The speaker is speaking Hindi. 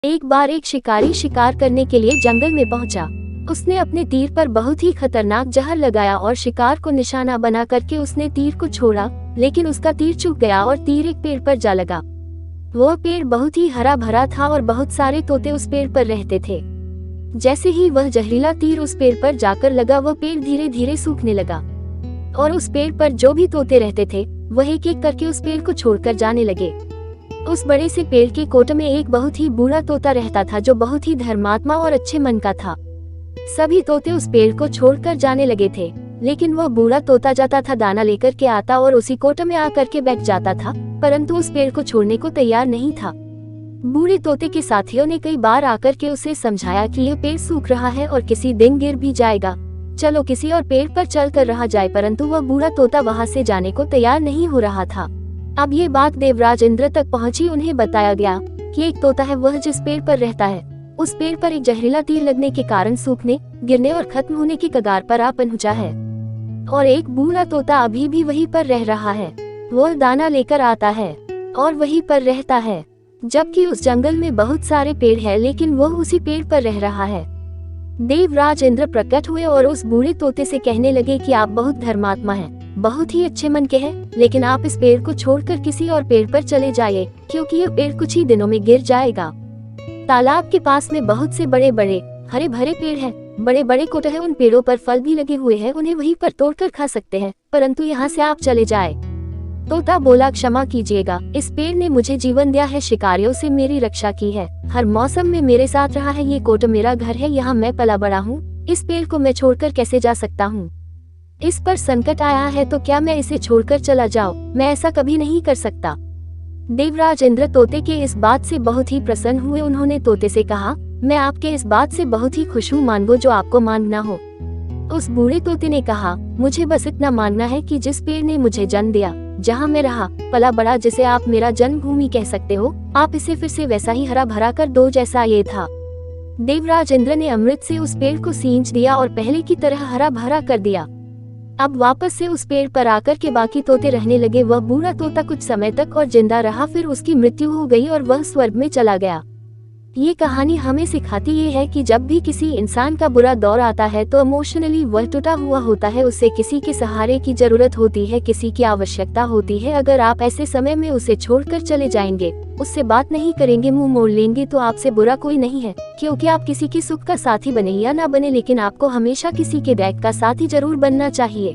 एक बार एक शिकारी शिकार करने के लिए जंगल में पहुंचा। उसने अपने तीर पर बहुत ही खतरनाक जहर लगाया और शिकार को निशाना बना करके उसने तीर को छोड़ा, लेकिन उसका तीर चूक गया और तीर एक पेड़ पर जा लगा। वह पेड़ बहुत ही हरा भरा था और बहुत सारे तोते उस पेड़ पर रहते थे। जैसे ही वह जहरीला तीर उस पेड़ पर जाकर लगा, वह पेड़ धीरे धीरे सूखने लगा और उस पेड़ पर जो भी तोते रहते थे वह एक एक करके उस पेड़ को छोड़कर जाने लगे। उस बड़े से पेड़ के कोट में एक बहुत ही बूढ़ा तोता रहता था जो बहुत ही धर्मात्मा और अच्छे मन का था। सभी तोते उस पेड़ को छोड़कर जाने लगे थे, लेकिन वह बूढ़ा तोता जाता था, दाना लेकर के आता और उसी कोट में आकर के बैठ जाता था, परंतु उस पेड़ को छोड़ने को तैयार नहीं था। बूढ़े तोते के साथियों ने कई बार आकर के उसे समझाया कि यह पेड़ सूख रहा है और किसी दिन गिर भी जाएगा, चलो किसी और पेड़ पर चल कर रहा जाए, परंतु वह बूढ़ा तोता वहां से जाने को तैयार नहीं हो रहा था। अब ये बात देवराज इंद्र तक पहुंची। उन्हें बताया गया कि एक तोता है, वह जिस पेड़ पर रहता है उस पेड़ पर एक जहरीला तीर लगने के कारण सूखने, गिरने और खत्म होने की कगार पर आ पहुंचा है, और एक बूढ़ा तोता अभी भी वहीं पर रह रहा है। वह दाना लेकर आता है और वहीं पर रहता है, जबकि उस जंगल में बहुत सारे पेड़ हैं, लेकिन वह उसी पेड़ पर रह रहा है। देवराज इंद्र प्रकट हुए और उस बूढ़े तोते से कहने लगे कि आप बहुत धर्मात्मा हैं, बहुत ही अच्छे मन के हैं, लेकिन आप इस पेड़ को छोड़कर किसी और पेड़ पर चले जाइए, क्योंकि यह पेड़ कुछ ही दिनों में गिर जाएगा। तालाब के पास में बहुत से बड़े बड़े हरे भरे पेड़ हैं, बड़े बड़े कोट हैं, उन पेड़ों पर फल भी लगे हुए हैं, उन्हें वहीं पर तोड़कर खा सकते हैं, परंतु यहाँ से आप चले जाए। तोता बोला, क्षमा कीजिएगा, इस पेड़ ने मुझे जीवन दिया है, शिकारियों से मेरी रक्षा की है, हर मौसम में मेरे साथ रहा है, ये कोट मेरा घर है, यहाँ मैं पला बड़ा हूँ, इस पेड़ को मैं छोड़कर कैसे जा सकता हूँ? इस पर संकट आया है तो क्या मैं इसे छोड़कर चला जाऊँ? मैं ऐसा कभी नहीं कर सकता। देवराज इंद्र तोते के इस बात से बहुत ही प्रसन्न हुए। उन्होंने तोते से कहा, मैं आपके इस बात से बहुत ही खुश हूँ, मांगो जो आपको मांगना हो। उस बूढ़े तोते ने कहा, मुझे बस इतना मांगना है कि जिस पेड़ ने मुझे जन्म दिया, जहाँ मैं रहा पला बड़ा, जिसे आप मेरा जन्मभूमि कह सकते हो, आप इसे फिर से वैसा ही हरा भरा कर दो जैसा ये था। देवराज इंद्र ने अमृत से उस पेड़ को सींच दिया और पहले की तरह हरा भरा कर दिया। अब वापस से उस पेड़ पर आकर के बाकी तोते रहने लगे। वह बूढ़ा तोता कुछ समय तक और जिंदा रहा, फिर उसकी मृत्यु हो गई और वह स्वर्ग में चला गया। ये कहानी हमें सिखाती ये है कि जब भी किसी इंसान का बुरा दौर आता है तो इमोशनली वह टूटा हुआ होता है, उसे किसी के सहारे की जरूरत होती है, किसी की आवश्यकता होती है। अगर आप ऐसे समय में उसे छोड़कर चले जाएंगे, उससे बात नहीं करेंगे, मुंह मोड़ लेंगे, तो आपसे बुरा कोई नहीं है, क्योंकि आप किसी की सुख का साथी बने या ना बने, लेकिन आपको हमेशा किसी के दैक का साथी जरूर बनना चाहिए।